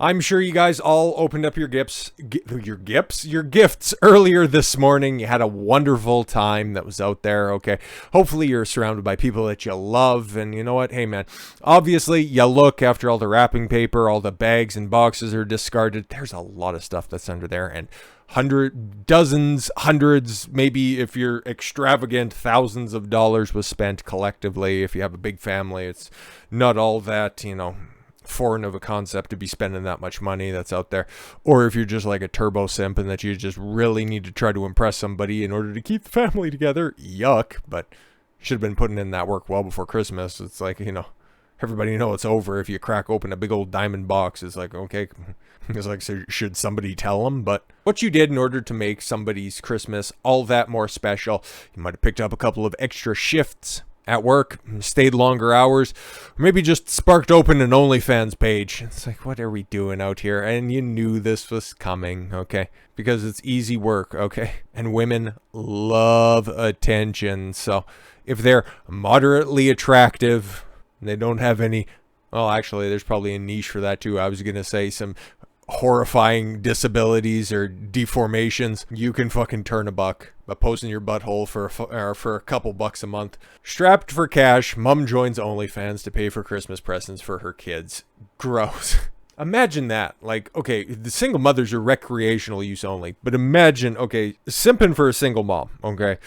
I'm sure you guys all opened up your gifts earlier this morning. You had a wonderful time that was out there, okay? Hopefully you're surrounded by people that you love, and you know what? Hey, man, obviously you look after all the wrapping paper, all the bags and boxes are discarded. There's a lot of stuff that's under there, and hundreds, maybe if you're extravagant, thousands of dollars was spent collectively. If you have a big family, it's not all that, foreign of a concept to be spending that much money that's out there. Or if you're just like a turbo simp and that you just really need to try to impress somebody in order to keep the family together, yuck. But should have been putting in that work well before Christmas. It's like, everybody know it's over if you crack open a big old diamond box. It's like, okay, it's like, so should somebody tell them? But what you did in order to make somebody's Christmas all that more special, you might have picked up a couple of extra shifts at work, stayed longer hours, or maybe just sparked open an OnlyFans page. It's like, what are we doing out here? And you knew this was coming, okay? Because it's easy work, okay? And women love attention. So if they're moderately attractive, they don't have any, well, actually, there's probably a niche for that too. I was going to say some horrifying disabilities or deformations, you can fucking turn a buck by posting your butthole for a couple bucks a month. Strapped for cash, mom joins OnlyFans to pay for Christmas presents for her kids. Gross. Imagine that. Like, okay, the single mothers are recreational use only, but imagine, okay, simping for a single mom, okay,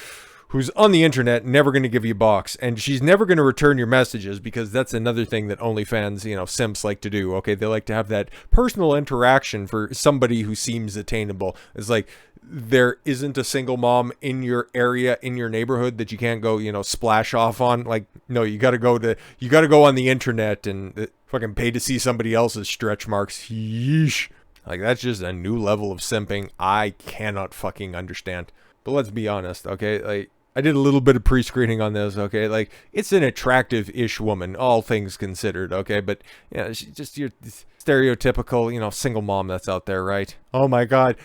who's on the internet, never going to give you a box, and she's never going to return your messages, because that's another thing that OnlyFans, simps like to do, okay? They like to have that personal interaction for somebody who seems attainable. It's like, there isn't a single mom in your area, in your neighborhood, that you can't go, splash off on. Like, no, you got to go on the internet and fucking pay to see somebody else's stretch marks. Yeesh. Like, that's just a new level of simping I cannot fucking understand. But let's be honest, okay? Like, I did a little bit of pre-screening on this, okay? Like, it's an attractive-ish woman, all things considered, okay? But, she's just your stereotypical, single mom that's out there, right? Oh my God,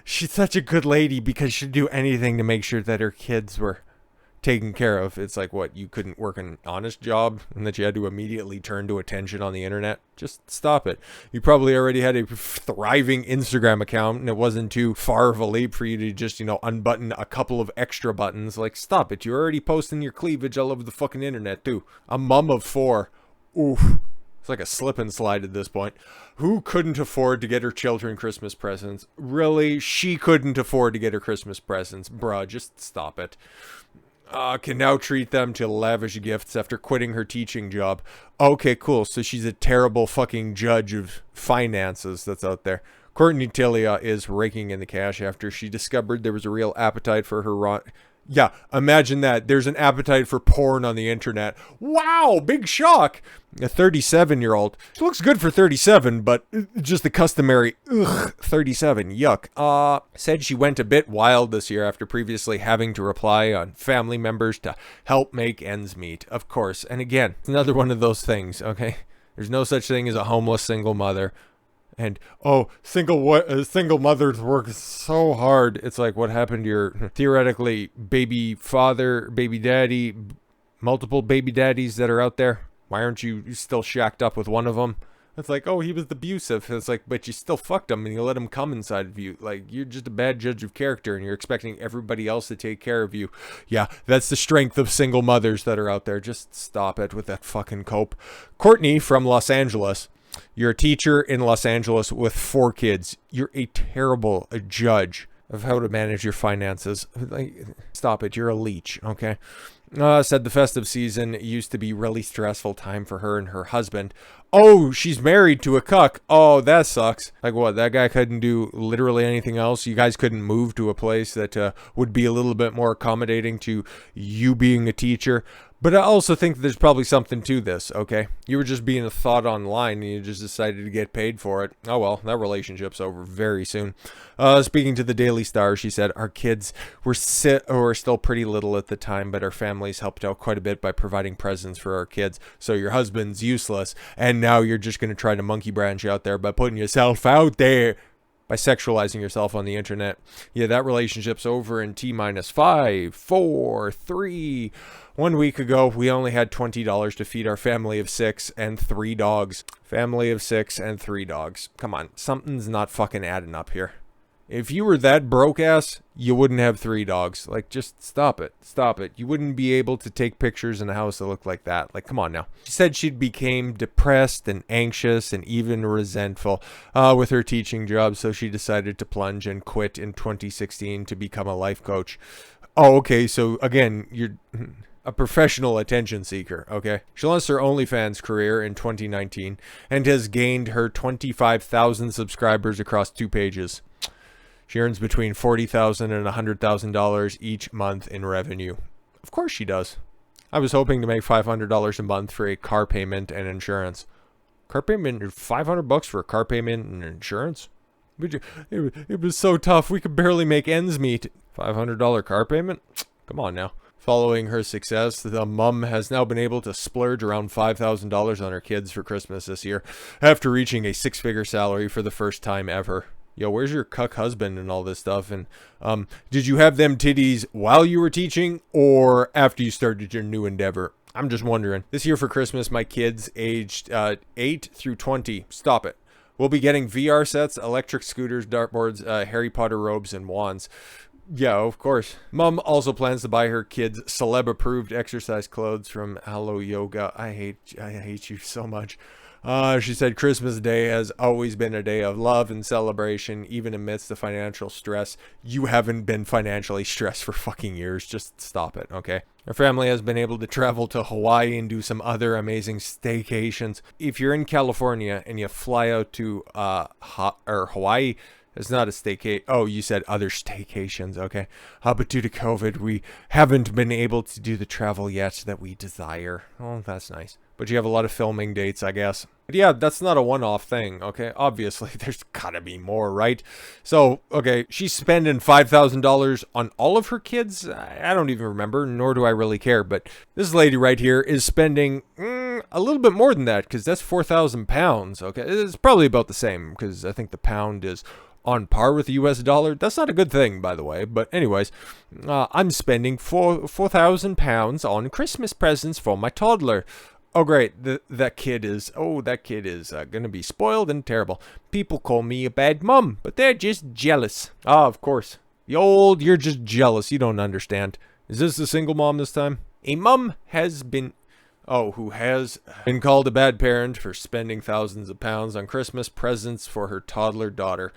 she's such a good lady because she'd do anything to make sure that her kids were taken care of. It's like, what, you couldn't work an honest job and that you had to immediately turn to attention on the internet? Just stop it. You probably already had a thriving Instagram account and it wasn't too far of a leap for you to just, unbutton a couple of extra buttons. Like, stop it. You're already posting your cleavage all over the fucking internet too. A mom of 4. Oof. It's like a slip and slide at this point. Who couldn't afford to get her children Christmas presents? Really? She couldn't afford to get her Christmas presents. Bruh, just stop it. Can now treat them to lavish gifts after quitting her teaching job. Okay, cool. So she's a terrible fucking judge of finances that's out there. Courtney Tilia is raking in the cash after she discovered there was a real appetite for her Yeah, imagine that. There's an appetite for porn on the internet. Wow, big shock. A 37-year-old. She looks good for 37, but just the customary, 37, yuck. Said she went a bit wild this year after previously having to rely on family members to help make ends meet. Of course, and again, it's another one of those things, okay? There's no such thing as a homeless single mother. And, single mothers work so hard. It's like, what happened to your theoretically baby father, baby daddy, multiple baby daddies that are out there? Why aren't you still shacked up with one of them? It's like, oh, he was abusive. It's like, but you still fucked him and you let him come inside of you. Like, you're just a bad judge of character and you're expecting everybody else to take care of you. Yeah, that's the strength of single mothers that are out there. Just stop it with that fucking cope. Courtney from Los Angeles. You're a teacher in Los Angeles with 4 kids. You're a terrible judge of how to manage your finances. Like, stop it. You're a leech, okay? Said the festive season used to be really stressful time for her and her husband. Oh, she's married to a cuck. Oh, that sucks. Like, what, that guy couldn't do literally anything else? You guys couldn't move to a place that would be a little bit more accommodating to you being a teacher? But I also think there's probably something to this, okay? You were just being a thought online and you just decided to get paid for it. Oh well, that relationship's over very soon. Speaking to the Daily Star, she said, our kids were still pretty little at the time, but our families helped out quite a bit by providing presents for our kids. So your husband's useless, and now you're just going to try to monkey branch out there by putting yourself out there. by sexualizing yourself on the internet. Yeah, that relationship's over in T minus 5, 4, 3. 1 week ago, we only had $20 to feed our family of 6 and 3 dogs. Family of 6 and 3 dogs. Come on, something's not fucking adding up here. If you were that broke ass, you wouldn't have 3 dogs. Like, just stop it. Stop it. You wouldn't be able to take pictures in a house that looked like that. Like, come on now. She said she became depressed and anxious and even resentful with her teaching job, so she decided to plunge and quit in 2016 to become a life coach. Oh, okay, so again, you're a professional attention seeker, okay? She launched her OnlyFans career in 2019 and has gained her 25,000 subscribers across 2 pages. She earns between $40,000 and $100,000 each month in revenue. Of course she does. I was hoping to make $500 a month for a car payment and insurance. Car payment, $500 for a car payment and insurance? It was so tough, we could barely make ends meet. $500 car payment? Come on now. Following her success, the mum has now been able to splurge around $5,000 on her kids for Christmas this year, after reaching a 6-figure salary for the first time ever. Yo, where's your cuck husband and all this stuff? And did you have them titties while you were teaching or after you started your new endeavor? I'm just wondering. This year for Christmas, my kids aged 8 through 20. Stop it. We'll be getting VR sets, electric scooters, dartboards, Harry Potter robes, and wands. Yeah, of course. Mom also plans to buy her kids celeb-approved exercise clothes from Hello Yoga. I hate you so much. She said Christmas Day has always been a day of love and celebration, even amidst the financial stress. You haven't been financially stressed for fucking years. Just stop it, okay? Her family has been able to travel to Hawaii and do some other amazing staycations. If you're in California and you fly out to Hawaii, it's not a staycation. Oh, you said other staycations, okay. But due to COVID, we haven't been able to do the travel yet that we desire. Oh, that's nice. But you have a lot of filming dates, I guess. But yeah, that's not a one-off thing, okay? Obviously, there's gotta be more, right? So, okay, she's spending $5,000 on all of her kids? I don't even remember, nor do I really care. But this lady right here is spending a little bit more than that, because that's 4,000 pounds, okay? It's probably about the same, because I think the pound is on par with the US dollar. That's not a good thing, by the way. But anyways, I'm spending 4,000 pounds on Christmas presents for my toddler. Oh, great. That kid is gonna be spoiled and terrible. People call me a bad mum, but they're just jealous. Ah, of course. You're just jealous. You don't understand. Is this a single mom this time? A mum has been called a bad parent for spending thousands of pounds on Christmas presents for her toddler daughter.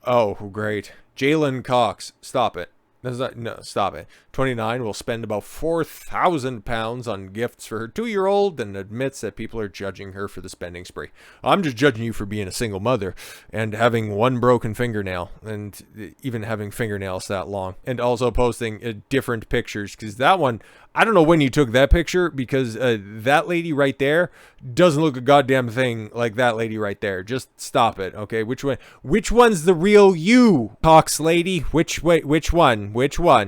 Oh, great. Jalen Cox. Stop it. No, stop it. 29 will spend about 4,000 pounds on gifts for her 2-year-old and admits that people are judging her for the spending spree. I'm just judging you for being a single mother and having 1 broken fingernail and even having fingernails that long, and also posting different pictures, because that one, I don't know when you took that picture, because that lady right there doesn't look a goddamn thing like that lady right there. Just stop it, okay? Which one's the real you, Cox lady? Which one?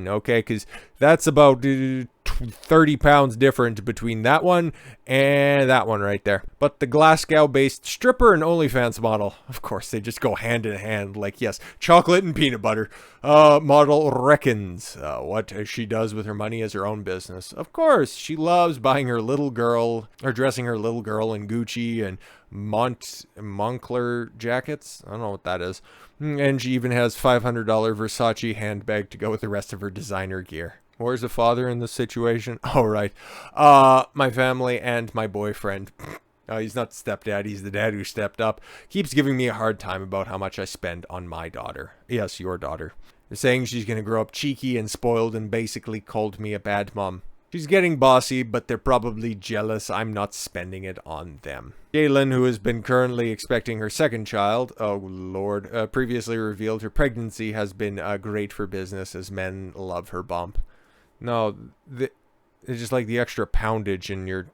Okay, because that's about 30 pounds different between that one and that one right there. But the Glasgow-based stripper and OnlyFans model, of course, they just go hand in hand. Like, yes, chocolate and peanut butter. Model reckons what she does with her money is her own business. Of course, she loves buying her little girl, or dressing her little girl in Gucci and Moncler jackets. I don't know what that is. And she even has $500 Versace handbag to go with the rest of her designer gear. Where's the father in this situation? Oh, right. My family and my boyfriend. He's not the stepdad. He's the dad who stepped up. Keeps giving me a hard time about how much I spend on my daughter. Yes, your daughter. They're saying she's going to grow up cheeky and spoiled and basically called me a bad mom. She's getting bossy, but they're probably jealous I'm not spending it on them. Jalen, who has been currently expecting her 2nd child, oh lord, previously revealed her pregnancy has been great for business as men love her bump. No, it's just like the extra poundage in your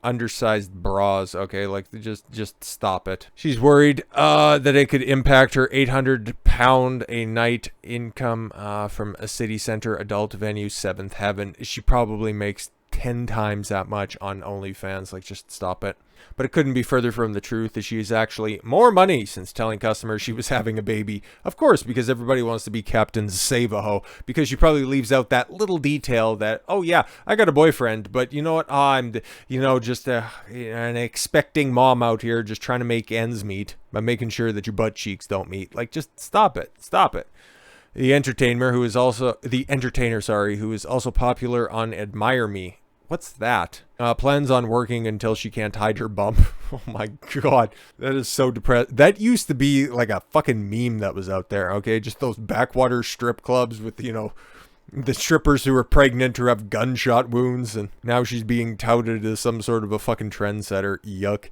undersized bras, okay? Like, just stop it. She's worried that it could impact her £800 a night income from a city center adult venue, 7th Heaven. She probably makes 10 times that much on OnlyFans. Like, just stop it. But it couldn't be further from the truth, as she's actually more money since telling customers she was having a baby. Of course, because everybody wants to be Captain Save-A-Ho, because she probably leaves out that little detail that, oh yeah, I got a boyfriend, but you know what, I'm, just an expecting mom out here just trying to make ends meet by making sure that your butt cheeks don't meet. Like, just stop it. Stop it. The entertainer, who is also popular on Admire Me. What's that? Plans on working until she can't hide her bump. Oh my god. That is so depressed. That used to be like a fucking meme that was out there, okay? Just those backwater strip clubs with, the strippers who are pregnant or have gunshot wounds. And now she's being touted as some sort of a fucking trendsetter. Yuck.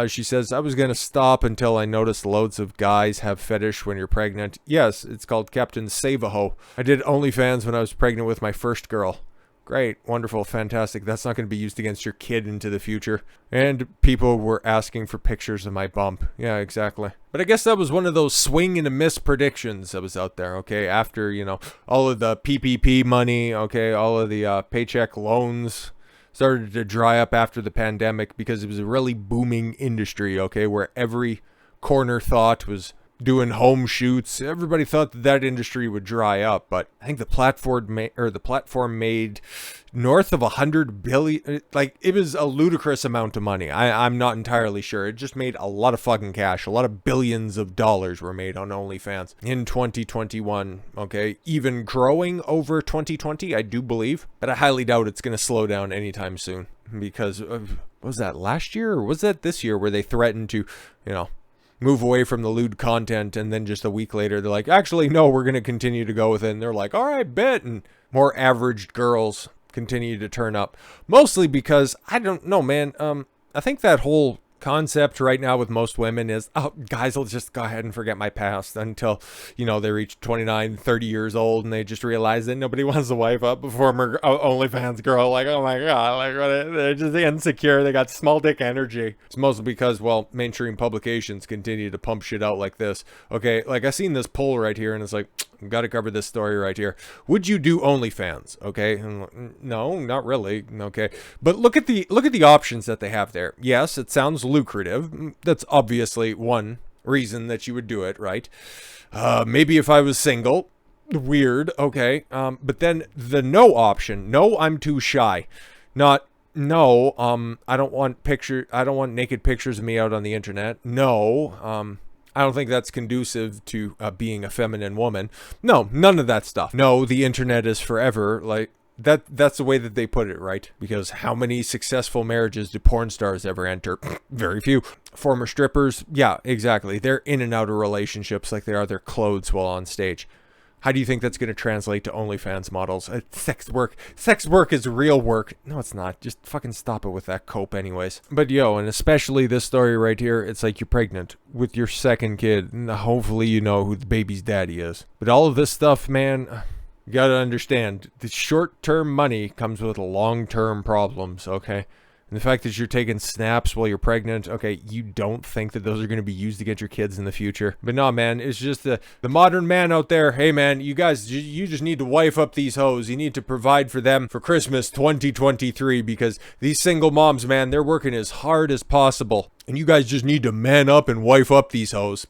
She says, I was going to stop until I noticed loads of guys have fetish when you're pregnant. Yes, it's called Captain Save-A-Ho. I did OnlyFans when I was pregnant with my first girl. Great, wonderful, fantastic. That's not going to be used against your kid into the future. And people were asking for pictures of my bump. Yeah, exactly. But I guess that was one of those swing and a miss predictions that was out there, okay? After, all of the PPP money, okay? All of the paycheck loans started to dry up after the pandemic because it was a really booming industry, okay? Where every corner thought was doing home shoots. Everybody thought that industry would dry up, but I think the platform made north of 100 billion. Like, it was a ludicrous amount of money. I'm not entirely sure. It just made a lot of fucking cash. A lot of billions of dollars were made on OnlyFans in 2021. Okay, even growing over 2020, I do believe, but I highly doubt it's going to slow down anytime soon because was that last year or was that this year where they threatened to, move away from the lewd content, and then just a week later they're like, actually no, we're going to continue to go with it, and they're like, all right, bet. And more average girls continue to turn up, mostly because I don't know, man. I think that whole concept right now with most women is, oh, guys will just go ahead and forget my past until they reach 29, 30 years old, and they just realize that nobody wants to wife up a former OnlyFans girl. Like, oh my god, like, they're just insecure, they got small dick energy. It's mostly because, well, mainstream publications continue to pump shit out like this. Okay, like, I seen this poll right here, and it's like, gotta cover this story right here. Would you do OnlyFans? Okay, no, not really. Okay, but look at the options that they have there. Yes, it sounds lucrative. That's obviously one reason that you would do it, right? Maybe if I was single. Weird. Okay, but then the no option. No, I'm too shy. Not no. I don't want naked pictures of me out on the internet. No. I don't think that's conducive to being a feminine woman. No, none of that stuff. No, the internet is forever. Like, that's the way that they put it, right? Because how many successful marriages do porn stars ever enter? Very few. Former strippers, yeah, exactly. They're in and out of relationships like they are their clothes while on stage. How do you think that's going to translate to OnlyFans models? Sex work is real work. No, it's not. Just fucking stop it with that cope anyways. But and especially this story right here, it's like you're pregnant with your second kid, and hopefully you know who the baby's daddy is. But all of this stuff, man, you gotta understand, the short-term money comes with long-term problems, okay? And the fact that you're taking snaps while you're pregnant, okay, you don't think that those are going to be used to get your kids in the future. But no, man, it's just the modern man out there. Hey, man, you guys, you just need to wife up these hoes. You need to provide for them for Christmas 2023 because these single moms, man, they're working as hard as possible. And you guys just need to man up and wife up these hoes.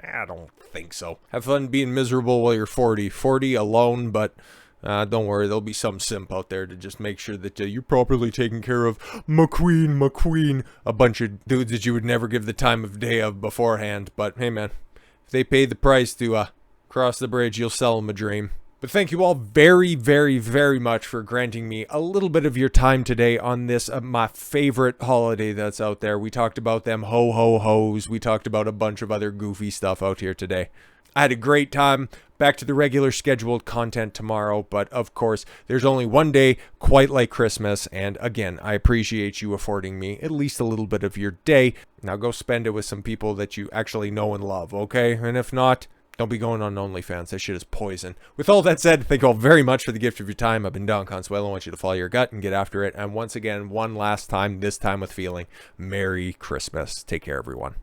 I don't think so. Have fun being miserable while you're 40. 40 alone, but... don't worry, there'll be some simp out there to just make sure that you're properly taken care of. McQueen, a bunch of dudes that you would never give the time of day of beforehand. But hey, man, if they pay the price to cross the bridge, you'll sell them a dream. But thank you all very, very, very much for granting me a little bit of your time today on this, my favorite holiday that's out there. We talked about them ho-ho-hos. We talked about a bunch of other goofy stuff out here today. I had a great time. Back to the regular scheduled content tomorrow, but of course, there's only one day quite like Christmas, and again, I appreciate you affording me at least a little bit of your day. Now go spend it with some people that you actually know and love, okay? And if not, don't be going on OnlyFans. That shit is poison. With all that said, thank you all very much for the gift of your time. I've been Don Consuelo. I want you to follow your gut and get after it. And once again, one last time, this time with feeling, Merry Christmas. Take care, everyone.